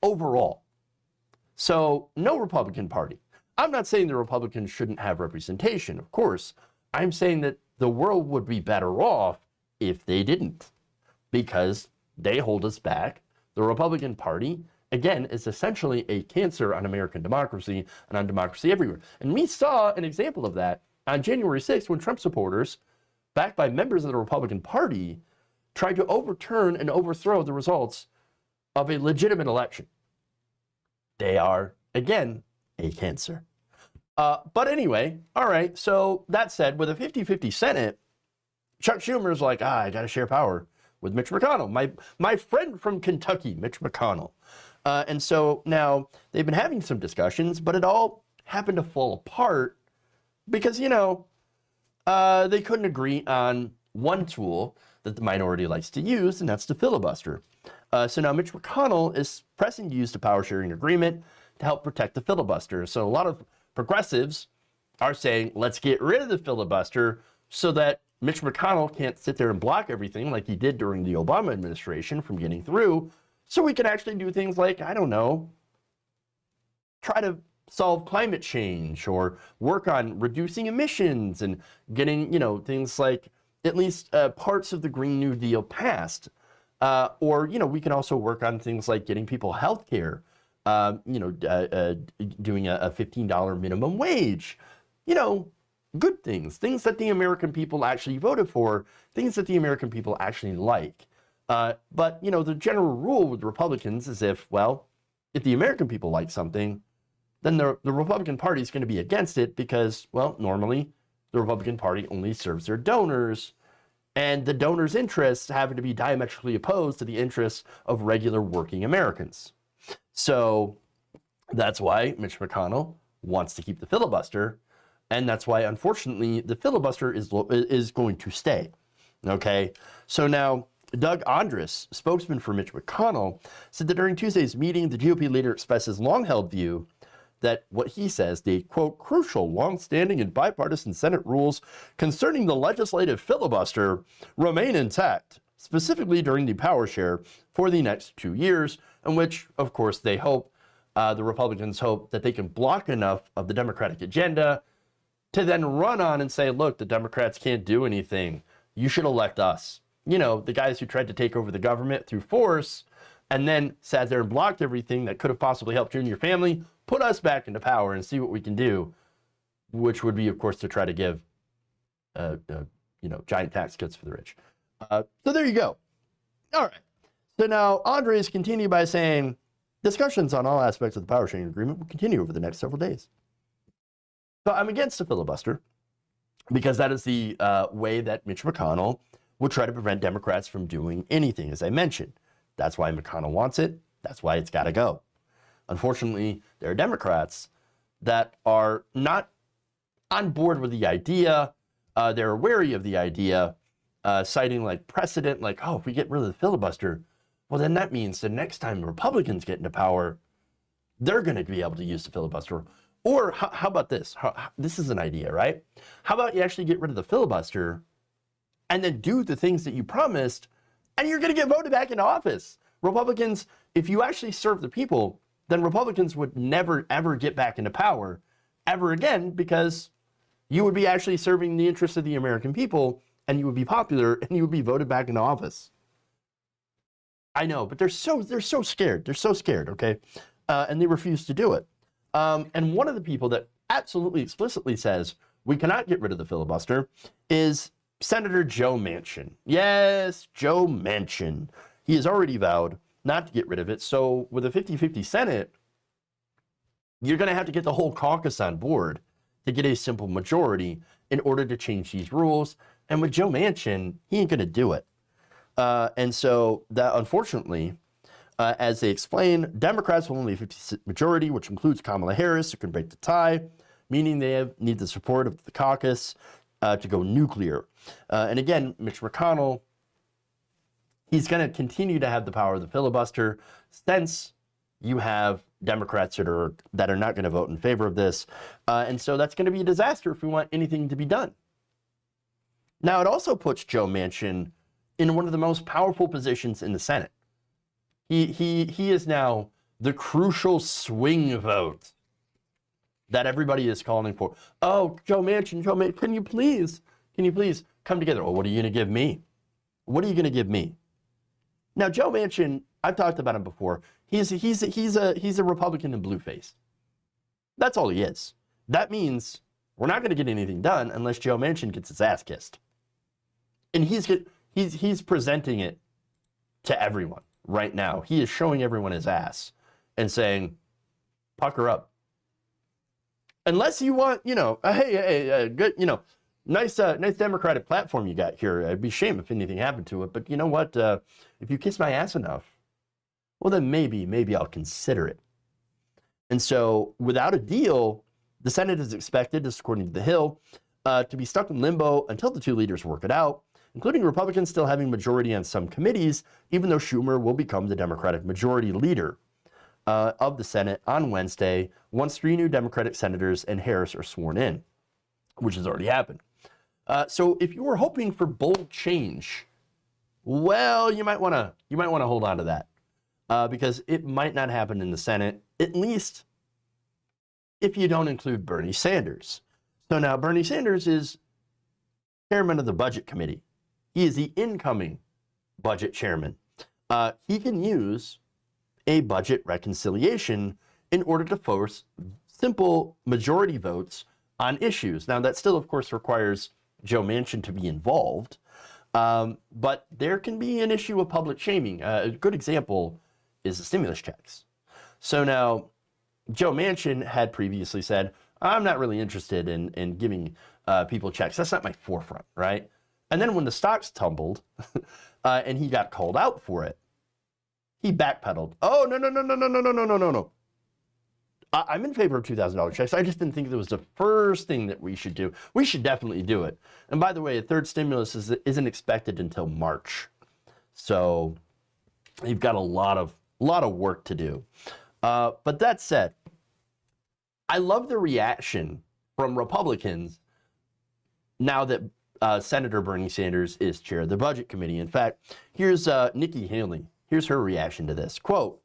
overall. So no Republican Party. I'm not saying the Republicans shouldn't have representation, of course. I'm saying that the world would be better off if they didn't, because they hold us back. The Republican Party, again, is essentially a cancer on American democracy and on democracy everywhere. And we saw an example of that on January 6th when Trump supporters, backed by members of the Republican Party, tried to overturn and overthrow the results of a legitimate election. They are, again, a cancer. But anyway, all right, so that said, with a 50-50 Senate, Chuck Schumer's like, I got to share power with Mitch McConnell, my friend from Kentucky, Mitch McConnell. And so now they've been having some discussions, but it all happened to fall apart because, you know, they couldn't agree on one tool that the minority likes to use, and that's the filibuster. So now Mitch McConnell is pressing to use the power sharing agreement to help protect the filibuster. So a lot of progressives are saying, let's get rid of the filibuster so that Mitch McConnell can't sit there and block everything like he did during the Obama administration from getting through, so we can actually do things like, I don't know, try to solve climate change or work on reducing emissions and getting, you know, things like at least parts of the Green New Deal passed. Or, you know, we can also work on things like getting people health care, you know, doing a $15 minimum wage, you know, good things that the American people actually voted for, things that the American people actually like. But, you know, the general rule with Republicans is if the American people like something, then the Republican Party is going to be against it because, well, normally the Republican Party only serves their donors, and the donors' interests happen to be diametrically opposed to the interests of regular working Americans. So that's why Mitch McConnell wants to keep the filibuster, and that's why, unfortunately, the filibuster is going to stay. Okay? So now, Doug Andrus, spokesman for Mitch McConnell, said that during Tuesday's meeting, the GOP leader expressed his long-held view that what he says, the, quote, crucial, long-standing and bipartisan Senate rules concerning the legislative filibuster remain intact, specifically during the power share for the next 2 years, in which, of course, they hope, the Republicans hope that they can block enough of the Democratic agenda to then run on and say, look, the Democrats can't do anything. You should elect us. You know, the guys who tried to take over the government through force and then sat there and blocked everything that could have possibly helped you and your family, put us back into power and see what we can do, which would be, of course, to try to give, you know, giant tax cuts for the rich. So there you go. All right. So now Andres continued by saying, discussions on all aspects of the power sharing agreement will continue over the next several days. So I'm against the filibuster because that is the way that Mitch McConnell will try to prevent Democrats from doing anything, as I mentioned. That's why McConnell wants it. That's why it's got to go. Unfortunately, there are Democrats that are not on board with the idea. They're wary of the idea, citing like precedent, like, oh, if we get rid of the filibuster, well, then that means the next time Republicans get into power, they're going to be able to use the filibuster. Or how about this? This is an idea, right? How about you actually get rid of the filibuster and then do the things that you promised, and you're going to get voted back into office. Republicans, if you actually serve the people, then Republicans would never, ever get back into power ever again because you would be actually serving the interests of the American people, and you would be popular, and you would be voted back into office. I know, but they're so scared. They're so scared, okay? And they refuse to do it. And one of the people that absolutely explicitly says we cannot get rid of the filibuster is Senator Joe Manchin. Yes, Joe Manchin. He has already vowed not to get rid of it. So with a 50-50 Senate, you're going to have to get the whole caucus on board to get a simple majority in order to change these rules. And with Joe Manchin, he ain't going to do it. And so that, unfortunately, as they explain, Democrats will only have a 50 majority, which includes Kamala Harris, who can break the tie, meaning they need the support of the caucus to go nuclear. And again, Mitch McConnell, he's going to continue to have the power of the filibuster since you have Democrats that are not going to vote in favor of this. And so that's going to be a disaster if we want anything to be done. Now, it also puts Joe Manchin in one of the most powerful positions in the Senate. He is now the crucial swing vote that everybody is calling for. Oh, Joe Manchin, can you please come together? Oh, what are you going to give me? What are you going to give me? Now, Joe Manchin, I've talked about him before. He's a Republican in blueface. That's all he is. That means we're not going to get anything done unless Joe Manchin gets his ass kissed. And he's presenting it to everyone right now. He is showing everyone his ass and saying, pucker up. Unless you want, hey, good, nice Democratic platform you got here. It'd be a shame if anything happened to it. But you know what? If you kiss my ass enough, well, then maybe I'll consider it. And so without a deal, the Senate is expected, this according to The Hill, to be stuck in limbo until the two leaders work it out, including Republicans still having majority on some committees, even though Schumer will become the Democratic majority leader of the Senate on Wednesday, once 3 new Democratic senators and Harris are sworn in, which has already happened. So if you were hoping for bold change, well, you might want to hold on to that because it might not happen in the Senate, at least if you don't include Bernie Sanders. So now Bernie Sanders is chairman of the Budget Committee. He is the incoming budget chairman. He can use a budget reconciliation in order to force simple majority votes on issues. Now, that still, of course, requires Joe Manchin to be involved, but there can be an issue of public shaming. A good example is the stimulus checks. So now, Joe Manchin had previously said, I'm not really interested in giving people checks. That's not my forefront, right? And then when the stocks tumbled and he got called out for it, he backpedaled. Oh, no. I'm in favor of $2,000 checks. I just didn't think it was the first thing that we should do. We should definitely do it. And by the way, a third stimulus isn't expected until March. So you've got a lot of work to do. But that said, I love the reaction from Republicans now that Senator Bernie Sanders is chair of the Budget Committee. In fact, here's Nikki Haley. Here's her reaction to this. Quote,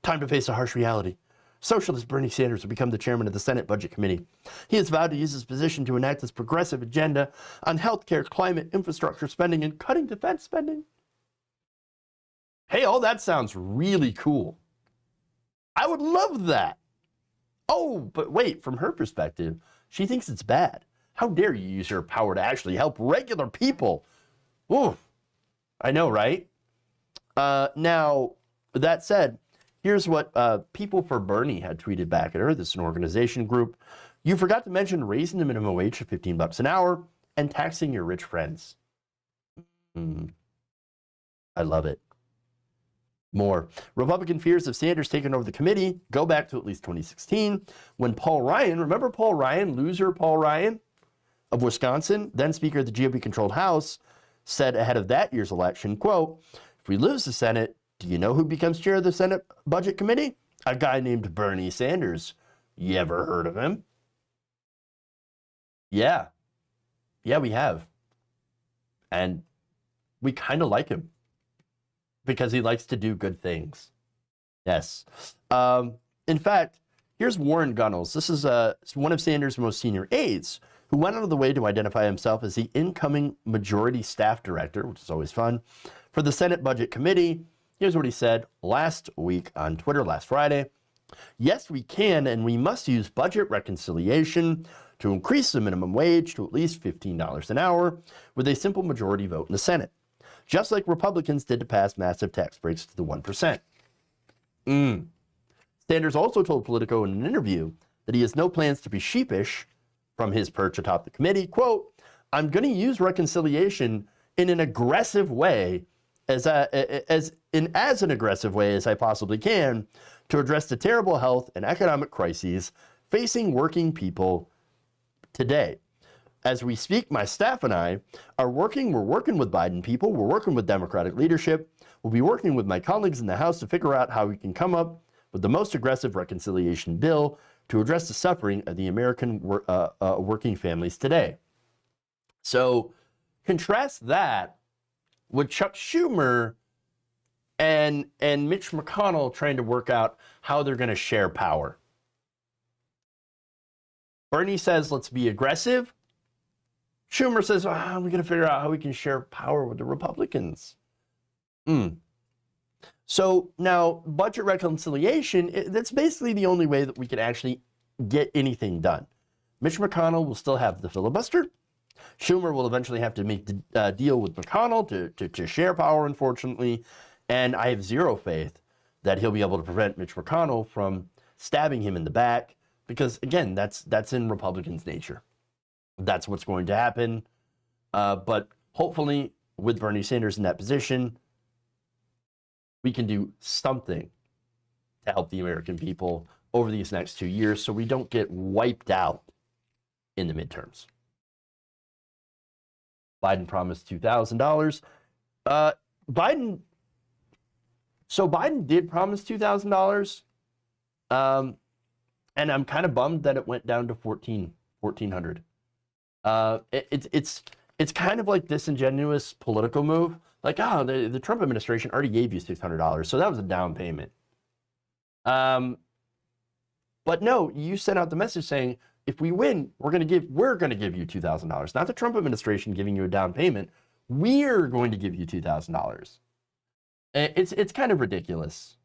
time to face a harsh reality. Socialist Bernie Sanders will become the chairman of the Senate Budget Committee. He has vowed to use his position to enact his progressive agenda on healthcare, climate, infrastructure spending, and cutting defense spending. Hey, all that sounds really cool. I would love that. Oh, but wait, from her perspective, she thinks it's bad. How dare you use your power to actually help regular people? Ooh, I know, right? Now, with that said, here's what People for Bernie had tweeted back at her. This is an organization group. You forgot to mention raising the minimum wage to $15 an hour and taxing your rich friends. I love it. More. Republican fears of Sanders taking over the committee go back to at least 2016 when Paul Ryan, remember Paul Ryan, loser Paul Ryan of Wisconsin, then Speaker of the GOP-controlled House, said ahead of that year's election, quote, if we lose the Senate, do you know who becomes chair of the Senate Budget Committee? A guy named Bernie Sanders. You ever heard of him? Yeah. Yeah, we have. And we kind of like him because he likes to do good things. Yes. In fact, here's Warren Gunnels. This is one of Sanders' most senior aides who went out of the way to identify himself as the incoming majority staff director, which is always fun, for the Senate Budget Committee. Here's what he said last week on Twitter, last Friday. Yes, we can and we must use budget reconciliation to increase the minimum wage to at least $15 an hour with a simple majority vote in the Senate, just like Republicans did to pass massive tax breaks to the 1%. Sanders also told Politico in an interview that he has no plans to be sheepish from his perch atop the committee, quote, "I'm going to use reconciliation in an aggressive way, as an aggressive way as I possibly can, to address the terrible health and economic crises facing working people today. As we speak, my staff and I are working. We're working with Biden people. We're working with Democratic leadership. We'll be working with my colleagues in the House to figure out how we can come up with the most aggressive reconciliation bill to address the suffering of the American working families today." So contrast that with Chuck Schumer and Mitch McConnell trying to work out how they're going to share power. Bernie says, let's be aggressive. Schumer says, we're going to figure out how we can share power with the Republicans. So now budget reconciliation, that's basically the only way that we can actually get anything done. Mitch McConnell will still have the filibuster. Schumer will eventually have to make the deal with McConnell to share power, unfortunately. And I have zero faith that he'll be able to prevent Mitch McConnell from stabbing him in the back, because, again, that's in Republicans' nature. That's what's going to happen. But hopefully, with Bernie Sanders in that position, we can do something to help the American people over these next 2 years so we don't get wiped out in the midterms. Biden promised $2,000. Biden did promise $2,000. And I'm kind of bummed that it went down to $1,400. It's kind of like disingenuous political move. Like, the Trump administration already gave you $600, so that was a down payment. But no, you sent out the message saying, if we win, we're going to give you $2,000. Not the Trump administration giving you a down payment. We're going to give you $2,000. It's kind of ridiculous,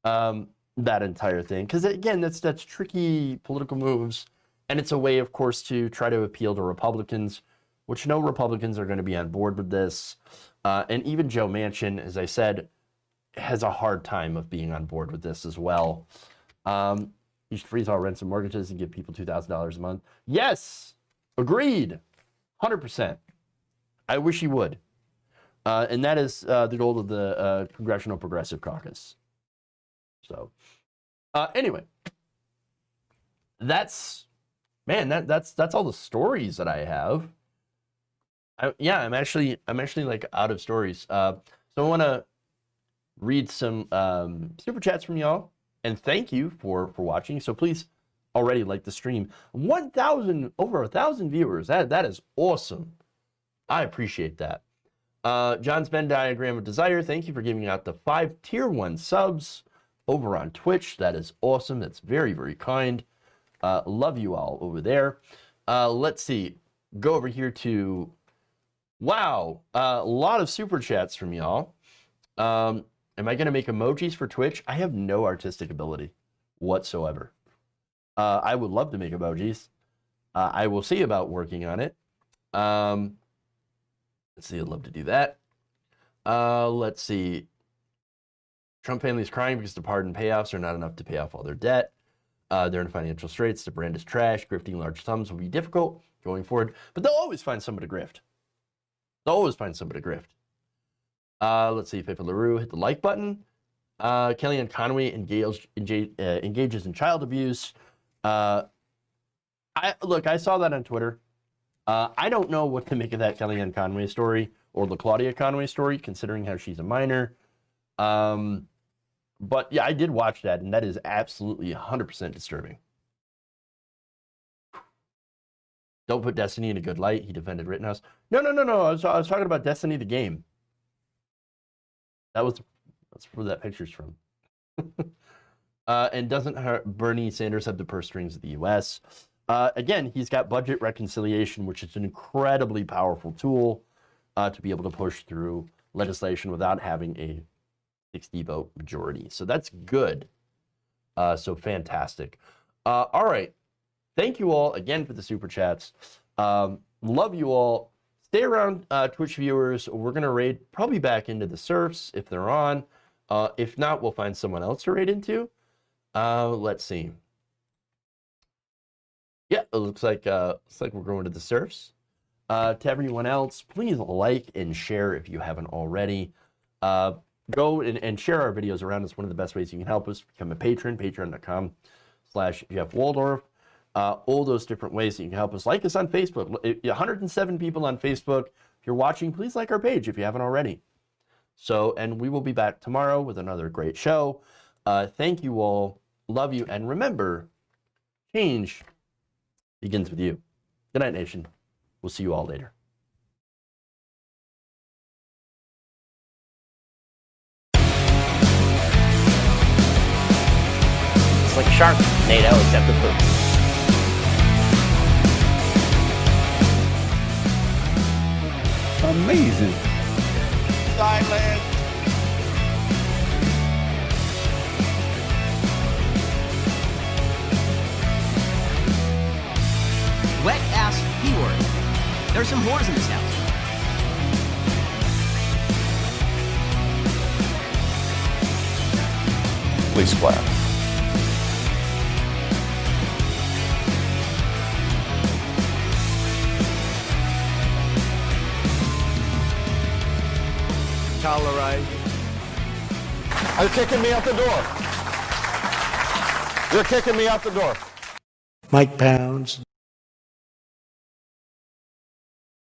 that entire thing. Because, again, that's tricky political moves. And it's a way, of course, to try to appeal to Republicans, which no Republicans are going to be on board with this. And even Joe Manchin, as I said, has a hard time of being on board with this as well. You should freeze all rents and mortgages and give people $2,000 a month. Yes, agreed, 100%. I wish he would. And that is the goal of the Congressional Progressive Caucus. So, anyway, that's all the stories that I have. I'm actually like out of stories. So I want to read some super chats from y'all, and thank you for watching. So please already like the stream. Over 1,000 viewers. That is awesome. I appreciate that. John's Venn diagram of desire. Thank you for giving out the 5 tier 1 subs over on Twitch. That is awesome. That's very, very kind. Love you all over there. Let's see. Go over here to, wow, a lot of super chats from y'all. Am I going to make emojis for Twitch? I have no artistic ability whatsoever. I would love to make emojis. I will see about working on it. Let's see, I'd love to do that. Let's see. Trump family is crying because the pardon payoffs are not enough to pay off all their debt. They're in financial straits. The brand is trash. Grifting large sums will be difficult going forward. But they'll always find somebody to grift. They'll always find somebody to grift. Let's see. Pippa LaRue hit the like button. Kellyanne Conway engages in child abuse. I saw that on Twitter. I don't know what to make of that Kellyanne Conway story or the Claudia Conway story, considering how she's a minor. But yeah, I did watch that, and that is absolutely 100% disturbing. Don't put Destiny in a good light. He defended Rittenhouse. No. I was talking about Destiny the game. That's where that picture's from. And doesn't Bernie Sanders have the purse strings of the U.S.? Again, he's got budget reconciliation, which is an incredibly powerful tool to be able to push through legislation without having a 60-vote majority. So that's good. So fantastic. All right. Thank you all again for the super chats. Love you all. Stay around, Twitch viewers. We're going to raid probably back into the serfs if they're on. If not, we'll find someone else to raid into. Let's see. Yeah, it looks like we're going to the surfs. To everyone else, please like and share if you haven't already. Go and share our videos around. It's one of the best ways you can help us. Become a patron, patreon.com/Jeff Waldorf. All those different ways that you can help us. Like us on Facebook. 107 people on Facebook. If you're watching, please like our page if you haven't already. So, and we will be back tomorrow with another great show. Thank you all. Love you. And remember, change begins with you. Good night, nation. We'll see you all later. It's like a shark, NATO, except with poop. Amazing. Thailand. Wet ass P-word. There's some whores in this house. Please clap. Tolerate. You're kicking me out the door. You're kicking me out the door. Mike Pounds,